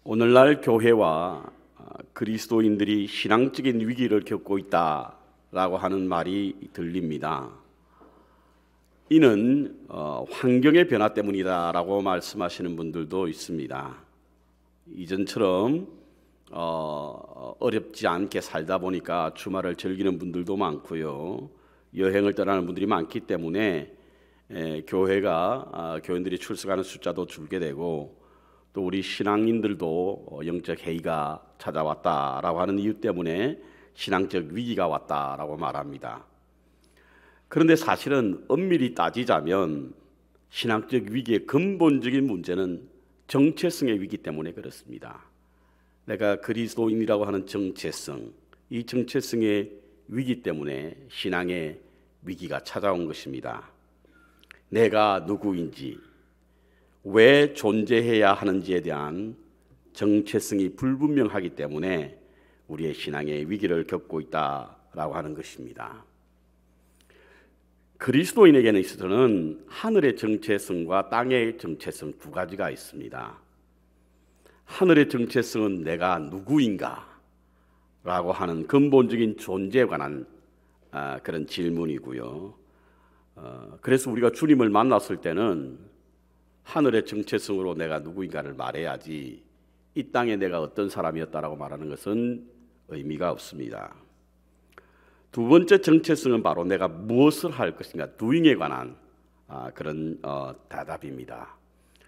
오늘날 교회와 그리스도인들이 신앙적인 위기를 겪고 있다라고 하는 말이 들립니다. 이는 환경의 변화 때문이다라고 말씀하시는 분들도 있습니다. 이전처럼 어렵지 않게 살다 보니까 주말을 즐기는 분들도 많고요. 여행을 떠나는 분들이 많기 때문에 교회인들이 출석하는 숫자도 줄게 되고, 또 우리 신앙인들도 영적 해이가 찾아왔다라고 하는 이유 때문에 신앙적 위기가 왔다라고 말합니다. 그런데 사실은 엄밀히 따지자면 신앙적 위기의 근본적인 문제는 정체성의 위기 때문에 그렇습니다. 내가 그리스도인이라고 하는 정체성, 이 정체성의 위기 때문에 신앙의 위기가 찾아온 것입니다. 내가 누구인지, 왜 존재해야 하는지에 대한 정체성이 불분명하기 때문에 우리의 신앙의 위기를 겪고 있다라고 하는 것입니다. 그리스도인에게는 있어서는 하늘의 정체성과 땅의 정체성 두 가지가 있습니다. 하늘의 정체성은 내가 누구인가 라고 하는 근본적인 존재에 관한 그런 질문이고요. 그래서 우리가 주님을 만났을 때는 하늘의 정체성으로 내가 누구인가를 말해야지, 이 땅에 내가 어떤 사람이었다라고 말하는 것은 의미가 없습니다. 두 번째 정체성은 바로 내가 무엇을 할 것인가, doing에 관한 그런 대답입니다.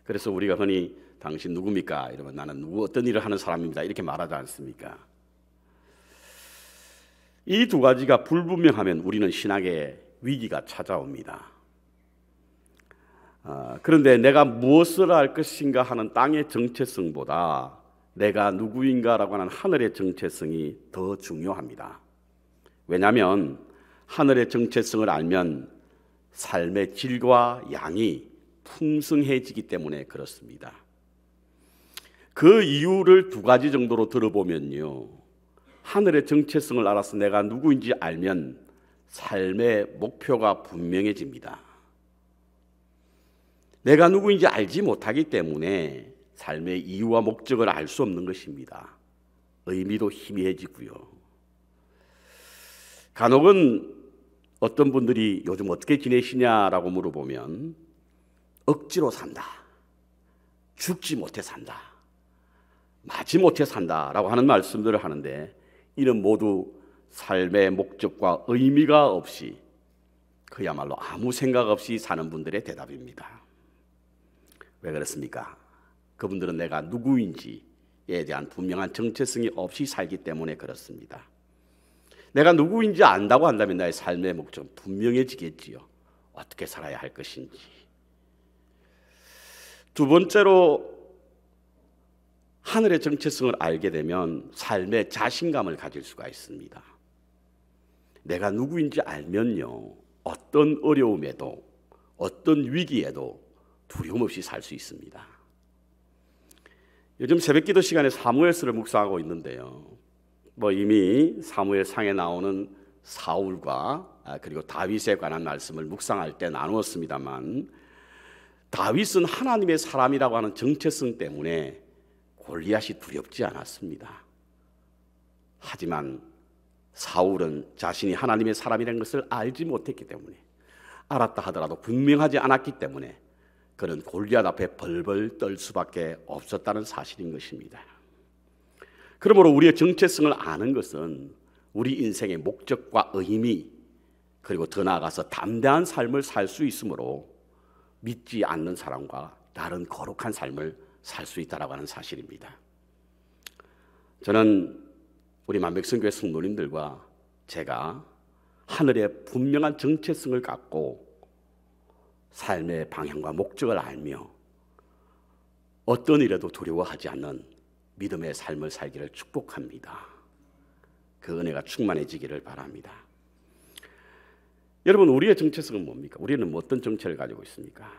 그래서 우리가 흔히 당신 누굽니까? 이러면 나는 어떤 일을 하는 사람입니다, 이렇게 말하지 않습니까? 이 두 가지가 불분명하면 우리는 신앙의 위기가 찾아옵니다. 그런데 내가 무엇을 할 것인가 하는 땅의 정체성보다 내가 누구인가라고 하는 하늘의 정체성이 더 중요합니다. 왜냐하면 하늘의 정체성을 알면 삶의 질과 양이 풍성해지기 때문에 그렇습니다. 그 이유를 두 가지 정도로 들어보면요, 하늘의 정체성을 알아서 내가 누구인지 알면 삶의 목표가 분명해집니다. 내가 누구인지 알지 못하기 때문에 삶의 이유와 목적을 알 수 없는 것입니다. 의미도 희미해지고요. 간혹은 어떤 분들이 요즘 어떻게 지내시냐라고 물어보면 억지로 산다, 죽지 못해 산다, 마지 못해 산다라고 하는 말씀들을 하는데, 이는 모두 삶의 목적과 의미가 없이 그야말로 아무 생각 없이 사는 분들의 대답입니다. 왜 그렇습니까? 그분들은 내가 누구인지에 대한 분명한 정체성이 없이 살기 때문에 그렇습니다. 내가 누구인지 안다고 한다면 나의 삶의 목적은 분명해지겠지요. 어떻게 살아야 할 것인지. 두 번째로, 하늘의 정체성을 알게 되면 삶의 자신감을 가질 수가 있습니다. 내가 누구인지 알면요, 어떤 어려움에도 어떤 위기에도 두려움 없이 살 수 있습니다. 요즘 새벽기도 시간에 사무엘서를 묵상하고 있는데요, 이미 사무엘상에 나오는 사울과 그리고 다윗에 관한 말씀을 묵상할 때 나누었습니다만, 다윗은 하나님의 사람이라고 하는 정체성 때문에 골리앗이 두렵지 않았습니다. 하지만 사울은 자신이 하나님의 사람이라는 것을 알지 못했기 때문에, 알았다 하더라도 분명하지 않았기 때문에 그는 골리앗 앞에 벌벌 떨 수밖에 없었다는 사실인 것입니다. 그러므로 우리의 정체성을 아는 것은 우리 인생의 목적과 의미, 그리고 더 나아가서 담대한 삶을 살 수 있으므로 믿지 않는 사람과 다른 거룩한 삶을 살 수 있다라고 하는 사실입니다. 저는 우리 만백성교회 성도님들과 제가 하늘의 분명한 정체성을 갖고 삶의 방향과 목적을 알며 어떤 일에도 두려워하지 않는 믿음의 삶을 살기를 축복합니다. 그 은혜가 충만해지기를 바랍니다. 여러분, 우리의 정체성은 뭡니까? 우리는 어떤 정체를 가지고 있습니까?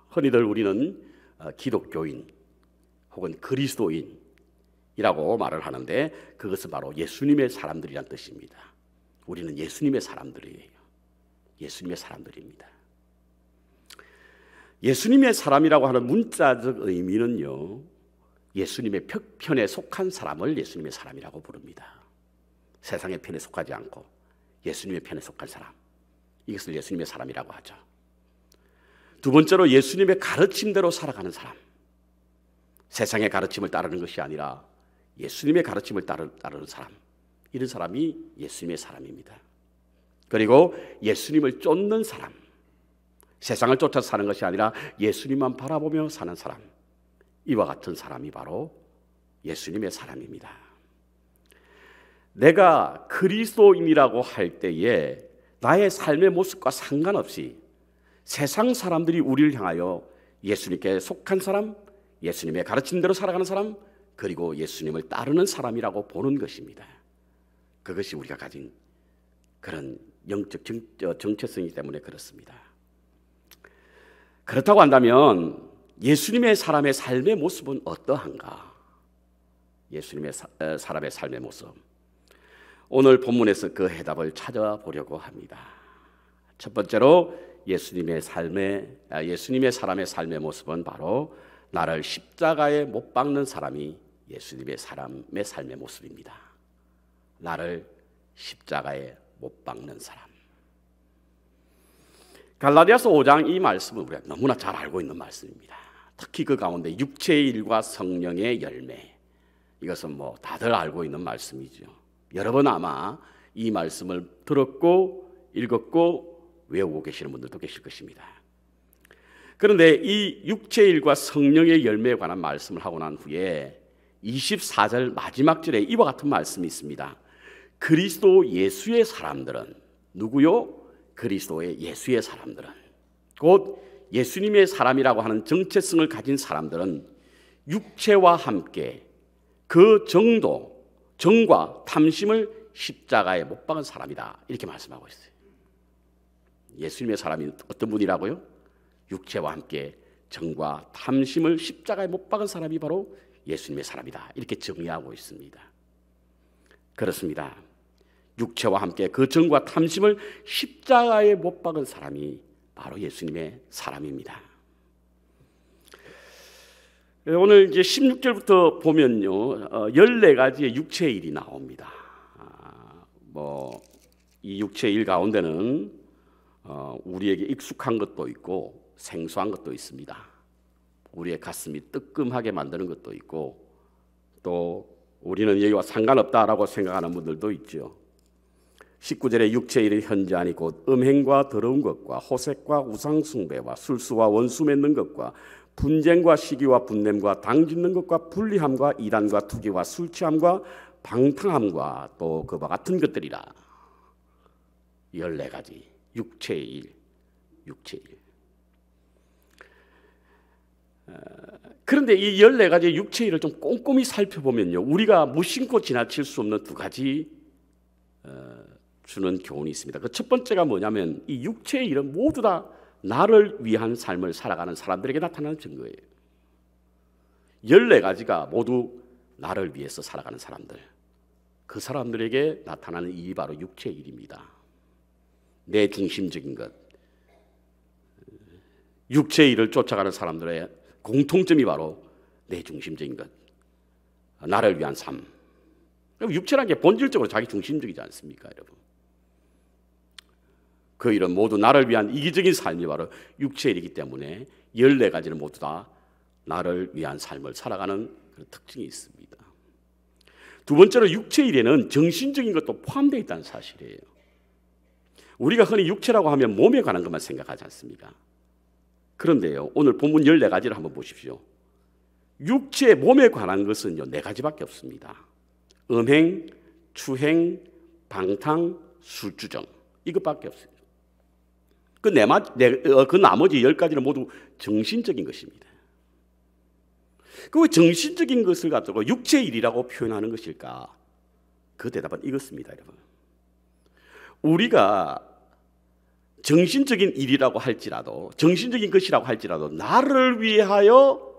흔히들 우리는 기독교인 혹은 그리스도인이라고 말을 하는데, 그것은 바로 예수님의 사람들이란 뜻입니다. 우리는 예수님의 사람들이에요. 예수님의 사람들입니다. 예수님의 사람이라고 하는 문자적 의미는요, 예수님의 편에 속한 사람을 예수님의 사람이라고 부릅니다. 세상의 편에 속하지 않고 예수님의 편에 속한 사람, 이것을 예수님의 사람이라고 하죠. 두 번째로 예수님의 가르침대로 살아가는 사람, 세상의 가르침을 따르는 것이 아니라 예수님의 가르침을 따르는 사람, 이런 사람이 예수님의 사람입니다. 그리고 예수님을 쫓는 사람, 세상을 쫓아서 사는 것이 아니라 예수님만 바라보며 사는 사람, 이와 같은 사람이 바로 예수님의 사람입니다. 내가 그리스도인이라고 할 때에 나의 삶의 모습과 상관없이 세상 사람들이 우리를 향하여 예수님께 속한 사람, 예수님의 가르침대로 살아가는 사람, 그리고 예수님을 따르는 사람이라고 보는 것입니다. 그것이 우리가 가진 그런 영적 정체성이기 때문에 그렇습니다. 그렇다고 한다면 예수님의 사람의 삶의 모습은 어떠한가? 예수님의 사람의 삶의 모습, 오늘 본문에서 그 해답을 찾아보려고 합니다. 첫 번째로 예수님의 사람의 삶의 모습은 바로 나를 십자가에 못 박는 사람이 예수님의 사람의 삶의 모습입니다. 나를 십자가에 못 박는 사람. 갈라디아서 5장 이 말씀은 우리가 너무나 잘 알고 있는 말씀입니다. 특히 그 가운데 육체의 일과 성령의 열매, 이것은 뭐 다들 알고 있는 말씀이죠. 여러분 아마 이 말씀을 들었고 읽었고 외우고 계시는 분들도 계실 것입니다. 그런데 이 육체의 일과 성령의 열매에 관한 말씀을 하고 난 후에 24절 마지막 절에 이와 같은 말씀이 있습니다. 그리스도 예수의 사람들은 누구요? 그리스도의 예수의 사람들은, 곧 예수님의 사람이라고 하는 정체성을 가진 사람들은 육체와 함께 그 정과 탐심을 십자가에 못 박은 사람이다, 이렇게 말씀하고 있어요. 예수님의 사람이 어떤 분이라고요? 육체와 함께 정과 탐심을 십자가에 못 박은 사람이 바로 예수님의 사람이다, 이렇게 정의하고 있습니다. 그렇습니다. 육체와 함께 그 정과 탐심을 십자가에 못 박은 사람이 바로 예수님의 사람입니다. 오늘 이제 16절부터 보면요, 14가지의 육체의 일이 나옵니다. 이 육체의 일 가운데는 우리에게 익숙한 것도 있고 생소한 것도 있습니다. 우리의 가슴이 뜨끔하게 만드는 것도 있고, 또 우리는 여기와 상관없다라고 생각하는 분들도 있죠. 19절에 육체의 일이 현저하니 곧 음행과 더러운 것과 호색과 우상숭배와 술수와 원수 맺는 것과 분쟁과 시기와 분냄과 당짓는 것과 불리함과 이단과 투기와 술취함과 방탕함과 또 그와 같은 것들이라. 14가지 육체의 일. 그런데 이 14가지 육체의 일을 좀 꼼꼼히 살펴보면요, 우리가 무심코 지나칠 수 없는 두 가지 주는 교훈이 있습니다. 그 첫 번째가 뭐냐면 이 육체의 일은 모두 다 나를 위한 삶을 살아가는 사람들에게 나타나는 증거예요. 14가지가 모두 나를 위해서 살아가는 사람들, 그 사람들에게 나타나는 일이 바로 육체의 일입니다. 내 중심적인 것, 육체의 일을 쫓아가는 사람들의 공통점이 바로 내 중심적인 것, 나를 위한 삶. 육체라는 게 본질적으로 자기 중심적이지 않습니까, 여러분? 그 일은 모두 나를 위한 이기적인 삶이 바로 육체의 일이기 때문에 14가지는 모두 다 나를 위한 삶을 살아가는 그런 특징이 있습니다. 두 번째로 육체의 일에는 정신적인 것도 포함되어 있다는 사실이에요. 우리가 흔히 육체라고 하면 몸에 관한 것만 생각하지 않습니까? 그런데요, 오늘 본문 14가지를 한번 보십시오. 육체, 몸에 관한 것은요 4가지밖에 없습니다. 음행, 추행, 방탕, 술주정, 이것밖에 없어요. 그 나머지 10가지는 모두 정신적인 것입니다. 그 정신적인 것을 가지고 육체의 일이라고 표현하는 것일까? 그 대답은 이것입니다, 여러분. 우리가 정신적인 일이라고 할지라도, 정신적인 것이라고 할지라도 나를 위하여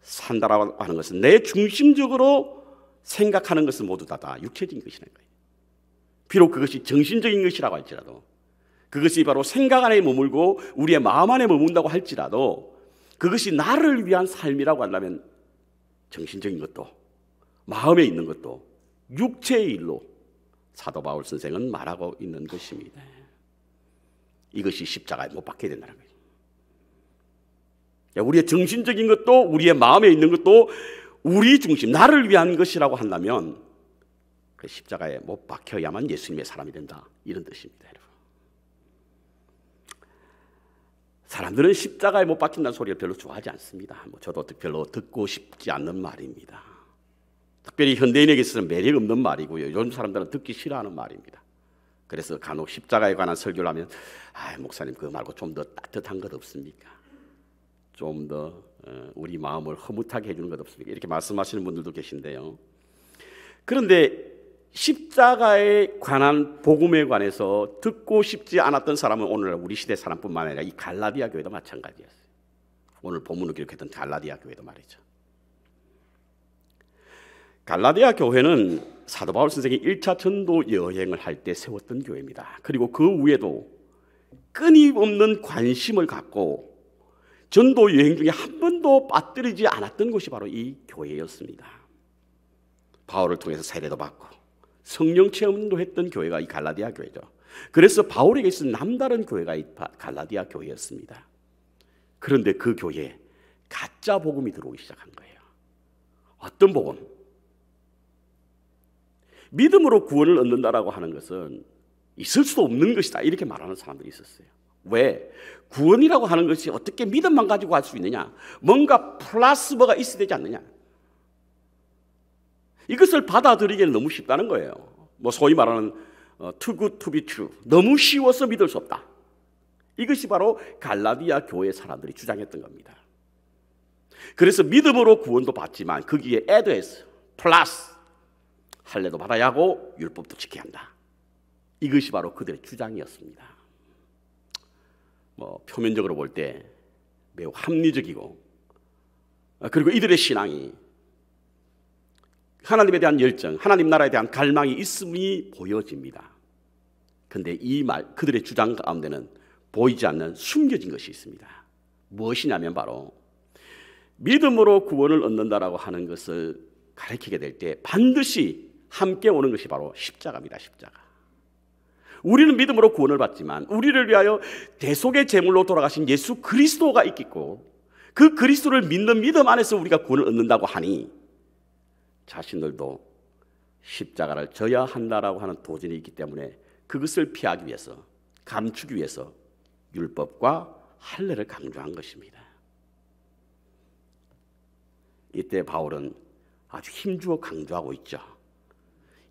산다라고 하는 것은, 내 중심적으로 생각하는 것은 모두 다 육체적인 것이라는 거예요. 비록 그것이 정신적인 것이라고 할지라도, 그것이 바로 생각 안에 머물고 우리의 마음 안에 머문다고 할지라도, 그것이 나를 위한 삶이라고 한다면 정신적인 것도 마음에 있는 것도 육체의 일로 사도 바울 선생은 말하고 있는 것입니다. 이것이 십자가에 못 박혀야 된다는 거예요. 우리의 정신적인 것도 우리의 마음에 있는 것도 우리 중심, 나를 위한 것이라고 한다면 그 십자가에 못 박혀야만 예수님의 사람이 된다, 이런 뜻입니다. 여러분. 사람들은 십자가에 못 박힌다는 소리를 별로 좋아하지 않습니다. 저도 별로 듣고 싶지 않는 말입니다. 특별히 현대인에게 있어서는 매력 없는 말이고요. 요즘 사람들은 듣기 싫어하는 말입니다. 그래서 간혹 십자가에 관한 설교를 하면 목사님 그거 말고 좀 더 따뜻한 것 없습니까? 좀 더 우리 마음을 흐뭇하게 해주는 것 없습니까? 이렇게 말씀하시는 분들도 계신데요. 그런데 십자가에 관한 복음에 관해서 듣고 싶지 않았던 사람은 오늘날 우리 시대 사람뿐만 아니라 이 갈라디아 교회도 마찬가지였어요. 오늘 본문을 기록했던 갈라디아 교회도 말이죠. 갈라디아 교회는 사도 바울 선생이 1차 전도 여행을 할 때 세웠던 교회입니다. 그리고 그 후에도 끊임없는 관심을 갖고 전도 여행 중에 한 번도 빠뜨리지 않았던 곳이 바로 이 교회였습니다. 바울을 통해서 세례도 받고 성령 체험도 했던 교회가 이 갈라디아 교회죠. 그래서 바울에게 있어서 남다른 교회가 이 갈라디아 교회였습니다. 그런데 그 교회에 가짜 복음이 들어오기 시작한 거예요. 어떤 복음? 믿음으로 구원을 얻는다라고 하는 것은 있을 수도 없는 것이다, 이렇게 말하는 사람들이 있었어요. 왜? 구원이라고 하는 것이 어떻게 믿음만 가지고 할 수 있느냐? 뭔가 플러스 뭐가 있어야 되지 않느냐? 이것을 받아들이기는 너무 쉽다는 거예요. 소위 말하는 too good to be true, 너무 쉬워서 믿을 수 없다. 이것이 바로 갈라디아 교회 사람들이 주장했던 겁니다. 그래서 믿음으로 구원도 받지만 거기에 add해서 플러스 할례도 받아야 하고 율법도 지켜야 한다. 이것이 바로 그들의 주장이었습니다. 표면적으로 볼 때 매우 합리적이고, 그리고 이들의 신앙이 하나님에 대한 열정, 하나님 나라에 대한 갈망이 있음이 보여집니다. 그런데 그들의 주장 가운데는 보이지 않는 숨겨진 것이 있습니다. 무엇이냐면 바로 믿음으로 구원을 얻는다라고 하는 것을 가르치게 될 때 반드시 함께 오는 것이 바로 십자가입니다. 십자가. 우리는 믿음으로 구원을 받지만 우리를 위하여 대속의 제물로 돌아가신 예수 그리스도가 있겠고, 그 그리스도를 믿는 믿음 안에서 우리가 구원을 얻는다고 하니 자신들도 십자가를 져야 한다라고 하는 도전이 있기 때문에 그것을 피하기 위해서, 감추기 위해서 율법과 할례를 강조한 것입니다. 이때 바울은 아주 힘주어 강조하고 있죠.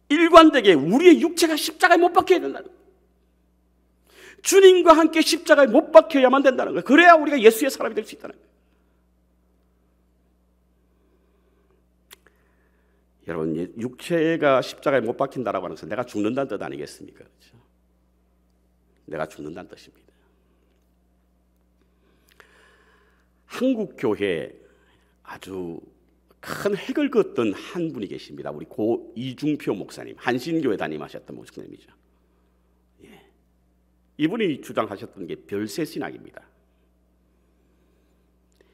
일관되게 우리의 육체가 십자가에 못 박혀야 된다는 거예요. 주님과 함께 십자가에 못 박혀야만 된다는 거예요. 그래야 우리가 예수의 사람이 될 수 있다는 거예요. 여러분, 육체가 십자가에 못 박힌다라고 하는 것은 내가 죽는다는 뜻 아니겠습니까? 그렇죠? 내가 죽는다는 뜻입니다. 한국 교회에 아주 큰 핵을 그었던 한 분이 계십니다. 우리 고 이중표 목사님, 한신교회 담임하셨던 목사님이죠. 이분이 주장하셨던 게 별세 신학입니다.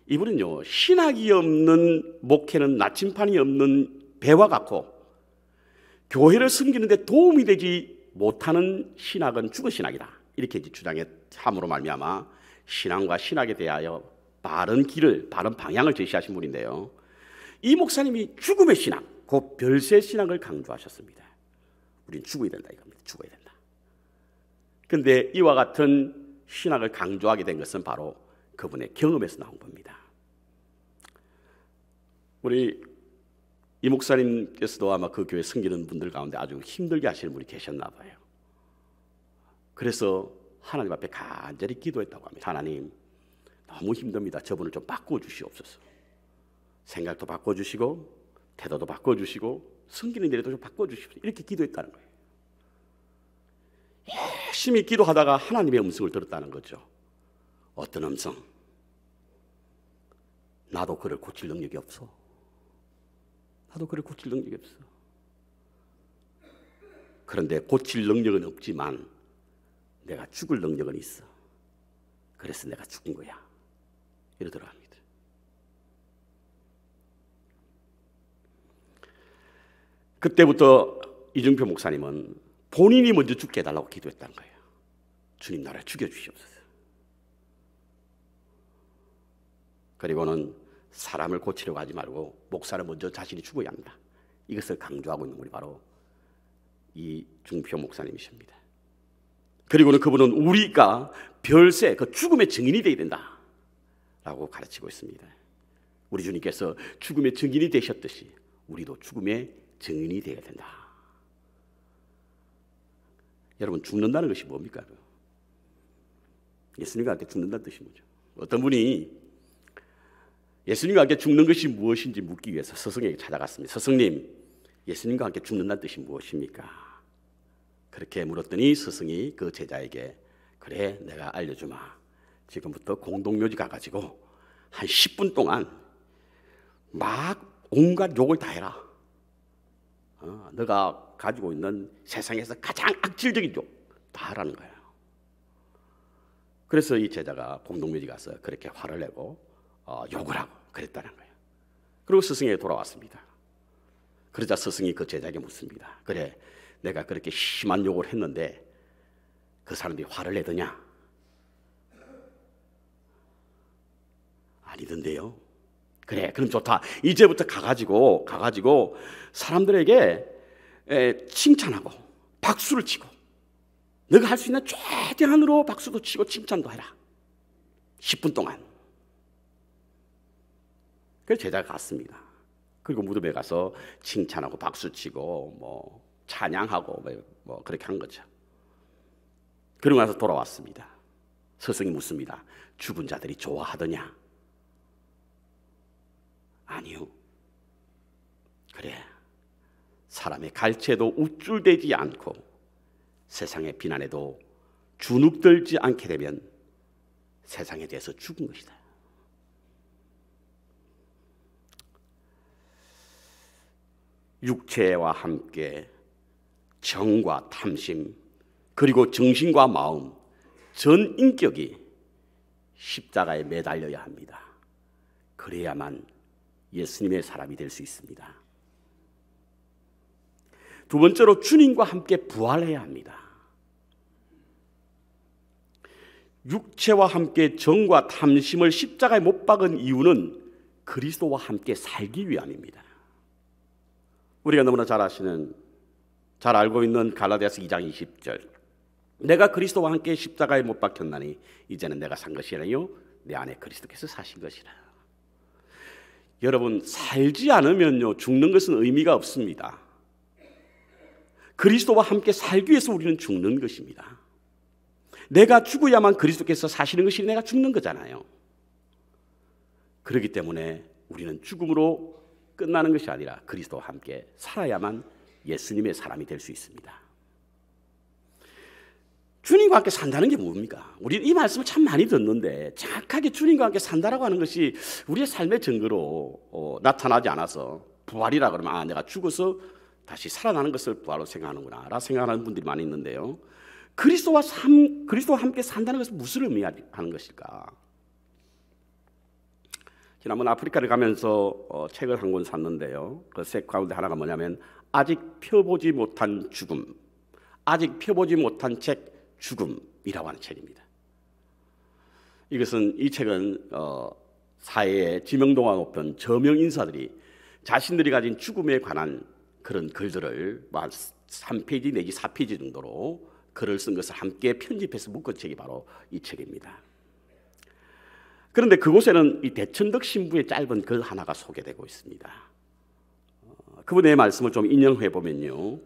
이분은요, 신학이 없는 목회는 나침판이 없는 배와 같고, 교회를 섬기는데 도움이 되지 못하는 신학은 죽은 신학이다, 이렇게 주장함으로 말미암아 신앙과 신학에 대하여 바른 길을, 바른 방향을 제시하신 분인데요, 이 목사님이 죽음의 신학, 그 별세 신학을 강조하셨습니다. 우린 죽어야 된다 이겁니다. 죽어야 된다. 그런데 이와 같은 신학을 강조하게 된 것은 바로 그분의 경험에서 나온 겁니다. 우리 이 목사님께서도 아마 그 교회 섬기는 분들 가운데 아주 힘들게 하시는 분이 계셨나 봐요. 그래서 하나님 앞에 간절히 기도했다고 합니다. 하나님, 너무 힘듭니다. 저분을 좀 바꿔주시옵소서. 생각도 바꿔주시고 태도도 바꿔주시고 섬기는 일에도 좀 바꿔주시옵소서. 이렇게 기도했다는 거예요. 열심히 기도하다가 하나님의 음성을 들었다는 거죠. 어떤 음성? 나도 그를 고칠 능력이 없어. 나도 그를 고칠 능력이 없어. 그런데 고칠 능력은 없지만 내가 죽을 능력은 있어. 그래서 내가 죽은 거야. 이러더라 합니다. 그때부터 이중표 목사님은 본인이 먼저 죽게 해달라고 기도했다는 거예요. 주님, 나를 죽여주시옵소서. 그리고는 사람을 고치려고 하지 말고 목사를 먼저 자신이 죽어야 합니다. 이것을 강조하고 있는 분이 바로 이중표 목사님이십니다. 그리고는 그분은 우리가 별세, 그 죽음의 증인이 되어야 된다 라고 가르치고 있습니다. 우리 주님께서 죽음의 증인이 되셨듯이 우리도 죽음의 증인이 되어야 된다. 여러분, 죽는다는 것이 뭡니까? 예수님과 함께 죽는다는 뜻이 뭐죠? 어떤 분이 예수님과 함께 죽는 것이 무엇인지 묻기 위해서 스승에게 찾아갔습니다. 스승님, 예수님과 함께 죽는다는 뜻이 무엇입니까? 그렇게 물었더니 스승이 그 제자에게, 그래, 내가 알려주마. 지금부터 공동묘지 가가지고 한 10분 동안 막 온갖 욕을 다 해라. 너가 가지고 있는 세상에서 가장 악질적인 욕 다 하라는 거예요. 그래서 이 제자가 공동묘지 가서 그렇게 화를 내고 욕을 하고 그랬다는 거예요. 그리고 스승에게 돌아왔습니다. 그러자 스승이 그 제자에게 묻습니다. 그래, 내가 그렇게 심한 욕을 했는데 그 사람들이 화를 내더냐? 아니던데요. 그래, 그럼 좋다. 이제부터 가가지고 사람들에게 칭찬하고 박수를 치고 너가 할 수 있는 최대한으로 박수도 치고 칭찬도 해라. 10분 동안. 그래서 제자가 갔습니다. 그리고 무덤에 가서 칭찬하고 박수치고 뭐 찬양하고 뭐 그렇게 한 거죠. 그러고 나서 돌아왔습니다. 스승이 묻습니다. 죽은 자들이 좋아하더냐? 아니요. 그래, 사람의 갈채도 우쭐대지 않고 세상의 비난에도 주눅들지 않게 되면 세상에 대해서 죽은 것이다. 육체와 함께 정과 탐심, 그리고 정신과 마음, 전 인격이 십자가에 매달려야 합니다. 그래야만 예수님의 사람이 될 수 있습니다. 두 번째로 주님과 함께 부활해야 합니다. 육체와 함께 정과 탐심을 십자가에 못 박은 이유는 그리스도와 함께 살기 위함입니다. 우리가 너무나 잘 알고 있는 갈라디아서 2장 20절, 내가 그리스도와 함께 십자가에 못 박혔나니 이제는 내가 산 것이 아니요 내 안에 그리스도께서 사신 것이라. 여러분, 살지 않으면요 죽는 것은 의미가 없습니다. 그리스도와 함께 살기 위해서 우리는 죽는 것입니다. 내가 죽어야만 그리스도께서 사시는 것이 내가 죽는 거잖아요. 그렇기 때문에 우리는 죽음으로 끝나는 것이 아니라 그리스도와 함께 살아야만 예수님의 사람이 될 수 있습니다. 주님과 함께 산다는 게 뭡니까? 우리 이 말씀을 참 많이 듣는데 정확하게 주님과 함께 산다라고 하는 것이 우리의 삶의 증거로 나타나지 않아서 부활이라 그러면 내가 죽어서 다시 살아나는 것을 부활로 생각하는구나 라 생각하는 분들이 많이 있는데요, 그리스도와 함께 산다는 것은 무슨 의미하는 것일까? 지난번 아프리카를 가면서 책을 한 권 샀는데요, 그 책 가운데 하나가 뭐냐면 아직 펴보지 못한 죽음, 아직 펴보지 못한 책 죽음이라고 하는 책입니다. 이 책은 사회의 지명도가 높은 저명 인사들이 자신들이 가진 죽음에 관한 그런 글들을 3페이지 내지 4페이지 정도로 글을 쓴 것을 함께 편집해서 묶은 책이 바로 이 책입니다. 그런데 그곳에는 이 대천덕 신부의 짧은 글 하나가 소개되고 있습니다. 그분의 말씀을 좀 인용해 보면요,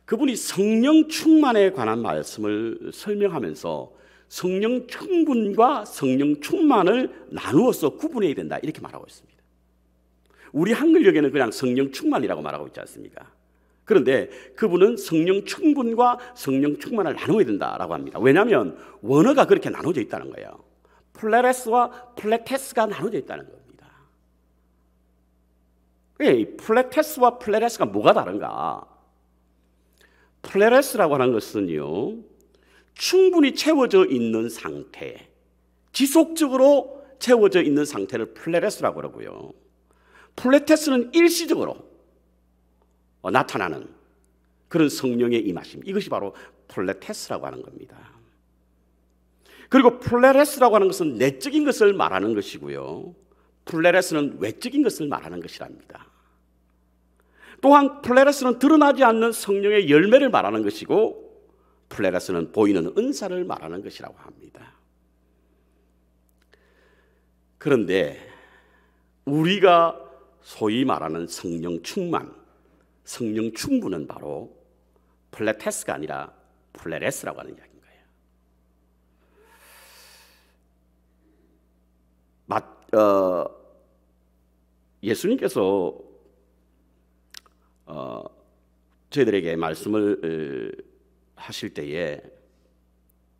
그분이 성령 충만에 관한 말씀을 설명하면서 성령 충분과 성령 충만을 나누어서 구분해야 된다 이렇게 말하고 있습니다. 우리 한글역에는 그냥 성령 충만이라고 말하고 있지 않습니까? 그런데 그분은 성령 충분과 성령 충만을 나누어야 된다라고 합니다. 왜냐하면 원어가 그렇게 나눠져 있다는 거예요. 플레레스와 플레테스가 나눠져 있다는 겁니다. 이 플레테스와 플레레스가 뭐가 다른가? 플레레스라고 하는 것은요, 충분히 채워져 있는 상태, 지속적으로 채워져 있는 상태를 플레레스라고 그러고요, 플레테스는 일시적으로 나타나는 그런 성령의 임하심, 이것이 바로 플레테스라고 하는 겁니다. 그리고 플레레스라고 하는 것은 내적인 것을 말하는 것이고요, 플레레스는 외적인 것을 말하는 것이랍니다. 또한 플레레스는 드러나지 않는 성령의 열매를 말하는 것이고, 플레레스는 보이는 은사를 말하는 것이라고 합니다. 그런데 우리가 소위 말하는 성령 충만, 성령 충분은 바로 플레테스가 아니라 플레레스라고 하는 이야기인 거예요. 예수님께서 저희들에게 말씀을 하실 때에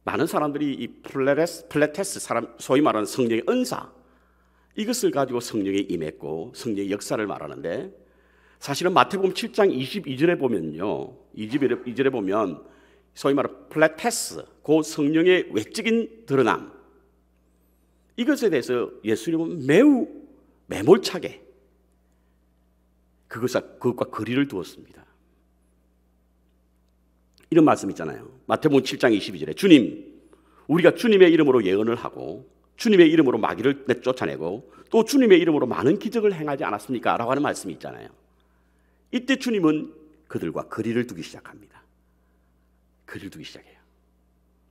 많은 사람들이 이 플레테스, 소위 말하는 성령의 은사, 이것을 가지고 성령이 임했고 성령의 역사를 말하는데, 사실은 마태복음 7장 22절에 보면요, 22절에 보면 소위 말하는 플레테스, 그 성령의 외적인 드러남, 이것에 대해서 예수님은 매우 매몰차게 그것과 거리를 두었습니다. 이런 말씀 있잖아요. 마태복음 7장 22절에 주님, 우리가 주님의 이름으로 예언을 하고 주님의 이름으로 마귀를 쫓아내고 또 주님의 이름으로 많은 기적을 행하지 않았습니까? 라고 하는 말씀이 있잖아요. 이때 주님은 그들과 거리를 두기 시작합니다. 거리를 두기 시작해요.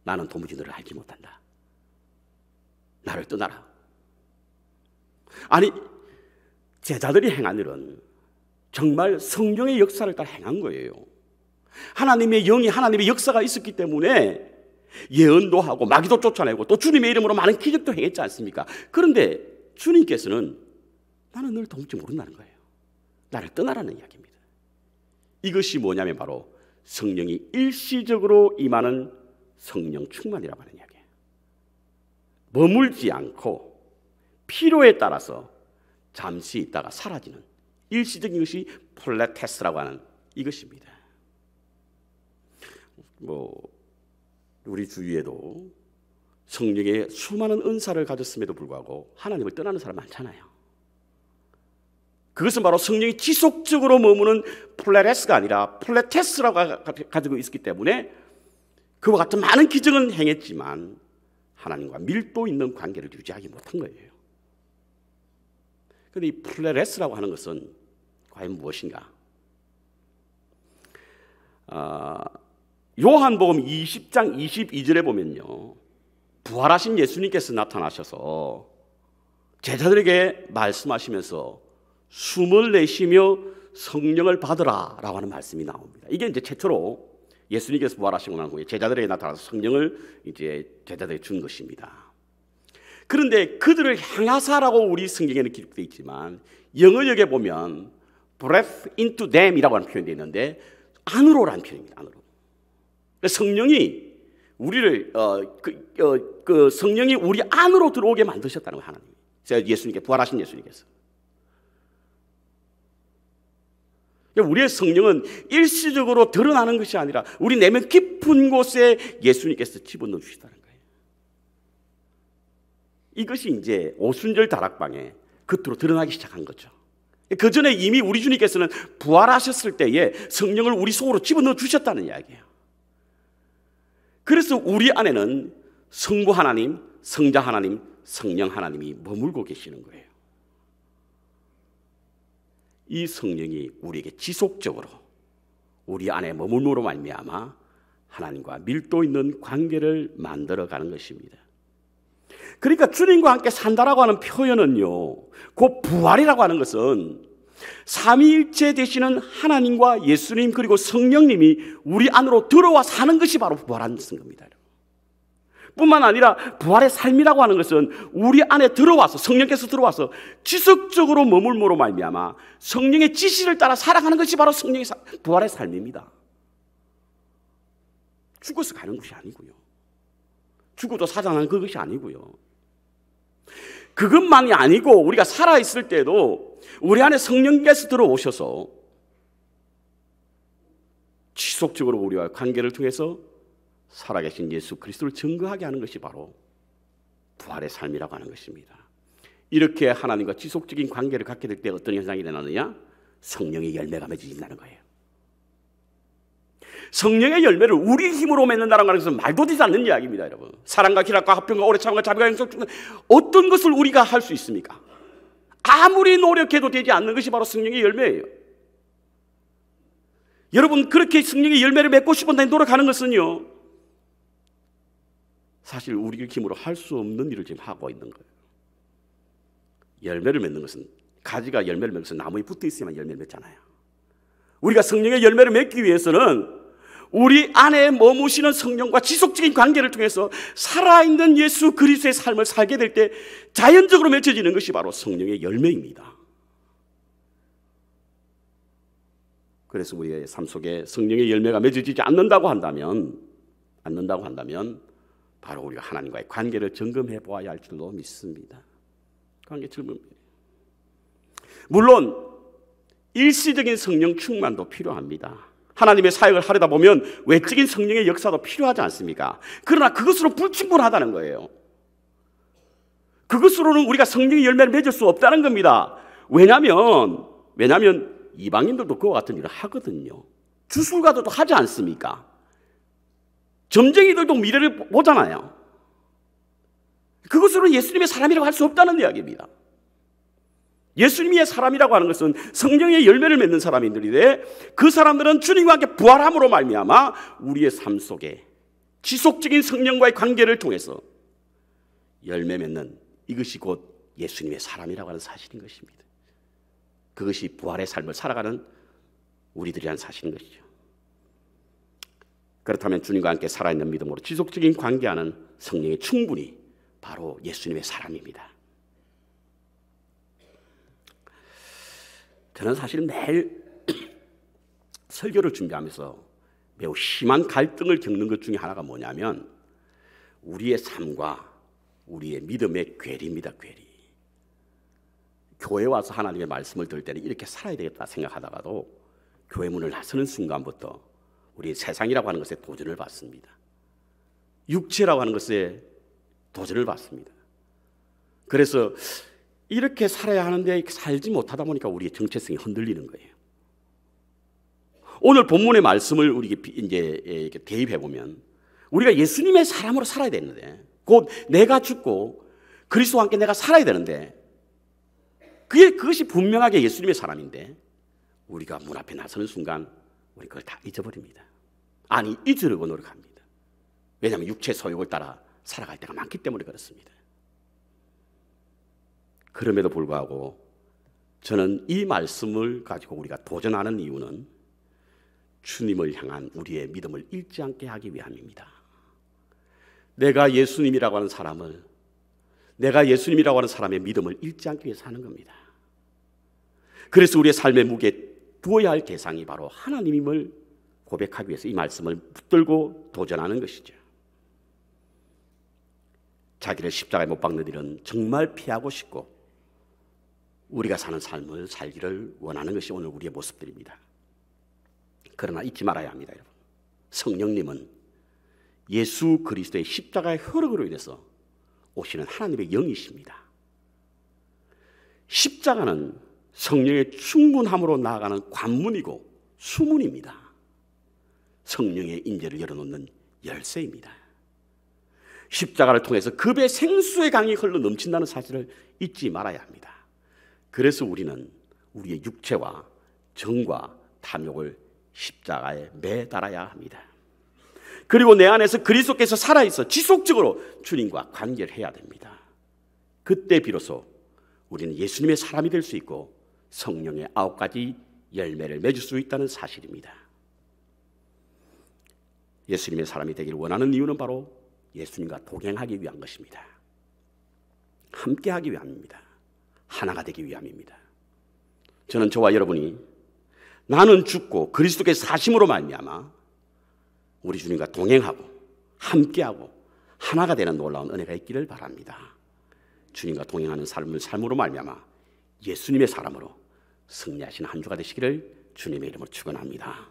나는 도무지 너를 알지 못한다. 나를 떠나라. 아니, 제자들이 행한 일은 정말 성령의 역사를 따라 행한 거예요. 하나님의 영이, 하나님의 역사가 있었기 때문에 예언도 하고 마귀도 쫓아내고 또 주님의 이름으로 많은 기적도 행했지 않습니까? 그런데 주님께서는 나는 널 도무지 모른다는 거예요. 나를 떠나라는 이야기입니다. 이것이 뭐냐면 바로 성령이 일시적으로 임하는 성령 충만이라고 하는 이야기예요. 머물지 않고 필요에 따라서 잠시 있다가 사라지는 일시적인 것이 플레테스라고 하는 이것입니다. 우리 주위에도 성령의 수많은 은사를 가졌음에도 불구하고 하나님을 떠나는 사람 많잖아요. 그것은 바로 성령이 지속적으로 머무는 플레레스가 아니라 플레테스라고 가지고 있기 때문에 그와 같은 많은 기적은 행했지만 하나님과 밀도 있는 관계를 유지하지 못한 거예요. 그런데 이 플레레스라고 하는 것은 과연 무엇인가? 요한복음 20장 22절에 보면요, 부활하신 예수님께서 나타나셔서 제자들에게 말씀하시면서 숨을 내쉬며 성령을 받으라 라고 하는 말씀이 나옵니다. 이게 이제 최초로 예수님께서 부활하시고 난 후에 제자들에게 나타나서 성령을 이제 제자들에게 준 것입니다. 그런데 그들을 향하사라고 우리 성경에는 기록되어 있지만 영어역에 보면 breath into them이라고 하는 표현이 있는데 안으로라는 표현입니다. 안으로. 성령이 우리를 성령이 우리 안으로 들어오게 만드셨다는 거예요. 하나님, 예수님께 부활하신 예수님께서. 우리의 성령은 일시적으로 드러나는 것이 아니라 우리 내면 깊은 곳에 예수님께서 집어넣어 주시다는 거예요. 이것이 이제 오순절 다락방에 겉으로 드러나기 시작한 거죠. 그 전에 이미 우리 주님께서는 부활하셨을 때에 성령을 우리 속으로 집어넣어 주셨다는 이야기예요. 그래서 우리 안에는 성부 하나님, 성자 하나님, 성령 하나님이 머물고 계시는 거예요. 이 성령이 우리에게 지속적으로 우리 안에 머물므로 말미암아 하나님과 밀도 있는 관계를 만들어가는 것입니다. 그러니까 주님과 함께 산다라고 하는 표현은요, 그 부활이라고 하는 것은 삼위일체 되시는 하나님과 예수님 그리고 성령님이 우리 안으로 들어와 사는 것이 바로 부활하는 겁니다. 뿐만 아니라 부활의 삶이라고 하는 것은 우리 안에 들어와서 성령께서 들어와서 지속적으로 머물므로 말미암아 성령의 지시를 따라 살아가는 것이 바로 성령의 부활의 삶입니다. 죽어서 가는 것이 아니고요, 죽어도 살아나는 그것이 아니고요, 그것만이 아니고 우리가 살아있을 때도 우리 안에 성령께서 들어오셔서 지속적으로 우리와 관계를 통해서 살아계신 예수 그리스도를 증거하게 하는 것이 바로 부활의 삶이라고 하는 것입니다. 이렇게 하나님과 지속적인 관계를 갖게 될 때 어떤 현상이 일어나느냐? 성령의 열매가 맺어진다는 거예요. 성령의 열매를 우리 힘으로 맺는다는 것은 말도 되지 않는 이야기입니다, 여러분. 사랑과 기락과 화평과 오래 참음과 자비가 영적 어떤 것을 우리가 할 수 있습니까? 아무리 노력해도 되지 않는 것이 바로 성령의 열매예요. 여러분, 그렇게 성령의 열매를 맺고 싶은데 노력하는 것은요, 사실 우리 힘으로 할 수 없는 일을 지금 하고 있는 거예요. 열매를 맺는 것은, 가지가 열매를 맺는 것은 나무에 붙어 있어야만 열매를 맺잖아요. 우리가 성령의 열매를 맺기 위해서는 우리 안에 머무시는 성령과 지속적인 관계를 통해서 살아있는 예수 그리스도의 삶을 살게 될 때 자연적으로 맺혀지는 것이 바로 성령의 열매입니다. 그래서 우리의 삶 속에 성령의 열매가 맺어지지 않는다고 한다면 바로 우리가 하나님과의 관계를 점검해 보아야 할 줄로 믿습니다. 관계 점검. 물론 일시적인 성령 충만도 필요합니다. 하나님의 사역을 하려다 보면 외적인 성령의 역사도 필요하지 않습니까? 그러나 그것으로 불충분하다는 거예요. 그것으로는 우리가 성령의 열매를 맺을 수 없다는 겁니다. 왜냐하면 이방인들도 그와 같은 일을 하거든요. 주술가들도 하지 않습니까? 점쟁이들도 미래를 보잖아요. 그것으로 예수님의 사람이라고 할 수 없다는 이야기입니다. 예수님의 사람이라고 하는 것은 성령의 열매를 맺는 사람인들인데, 그 사람들은 주님과 함께 부활함으로 말미암아 우리의 삶 속에 지속적인 성령과의 관계를 통해서 열매 맺는, 이것이 곧 예수님의 사람이라고 하는 사실인 것입니다. 그것이 부활의 삶을 살아가는 우리들이라는 사실인 것이죠. 그렇다면 주님과 함께 살아있는 믿음으로 지속적인 관계하는 성령의 충분이 바로 예수님의 사람입니다. 저는 사실 매일 설교를 준비하면서 매우 심한 갈등을 겪는 것 중에 하나가 뭐냐면 우리의 삶과 우리의 믿음의 괴리입니다. 괴리. 교회 와서 하나님의 말씀을 들을 때는 이렇게 살아야 되겠다 생각하다가도 교회 문을 나서는 순간부터 우리 세상이라고 하는 것에 도전을 받습니다. 육체라고 하는 것에 도전을 받습니다. 그래서 이렇게 살아야 하는데 살지 못하다 보니까 우리의 정체성이 흔들리는 거예요. 오늘 본문의 말씀을 우리 이제 대입해 보면 우리가 예수님의 사람으로 살아야 되는데, 곧 내가 죽고 그리스도와 함께 내가 살아야 되는데, 그것이 분명하게 예수님의 사람인데 우리가 문 앞에 나서는 순간 우리 그걸 다 잊어버립니다. 아니, 잊으려고 노력합니다. 왜냐하면 육체 소욕을 따라 살아갈 때가 많기 때문에 그렇습니다. 그럼에도 불구하고 저는 이 말씀을 가지고 우리가 도전하는 이유는 주님을 향한 우리의 믿음을 잃지 않게 하기 위함입니다. 내가 예수님이라고 하는 사람의 믿음을 잃지 않기 위해서 하는 겁니다. 그래서 우리의 삶의 무게에 두어야 할 대상이 바로 하나님임을 고백하기 위해서 이 말씀을 붙들고 도전하는 것이죠. 자기를 십자가에 못 박는 일은 정말 피하고 싶고 우리가 사는 삶을 살기를 원하는 것이 오늘 우리의 모습들입니다. 그러나 잊지 말아야 합니다, 여러분. 성령님은 예수 그리스도의 십자가의 혈육으로 인해서 오시는 하나님의 영이십니다. 십자가는 성령의 충분함으로 나아가는 관문이고 수문입니다. 성령의 인재를 열어놓는 열쇠입니다. 십자가를 통해서 급의 생수의 강이 흘러 넘친다는 사실을 잊지 말아야 합니다. 그래서 우리는 우리의 육체와 정과 탐욕을 십자가에 매달아야 합니다. 그리고 내 안에서 그리스도께서 살아있어 지속적으로 주님과 관계를 해야 됩니다. 그때 비로소 우리는 예수님의 사람이 될 수 있고 성령의 9가지 열매를 맺을 수 있다는 사실입니다. 예수님의 사람이 되기를 원하는 이유는 바로 예수님과 동행하기 위한 것입니다. 함께하기 위함입니다. 하나가 되기 위함입니다. 저는 저와 여러분이 나는 죽고 그리스도께서 사심으로 말미암아 우리 주님과 동행하고 함께하고 하나가 되는 놀라운 은혜가 있기를 바랍니다. 주님과 동행하는 삶으로 말미암아 예수님의 사람으로 승리하신 한 주가 되시기를 주님의 이름으로 축원합니다.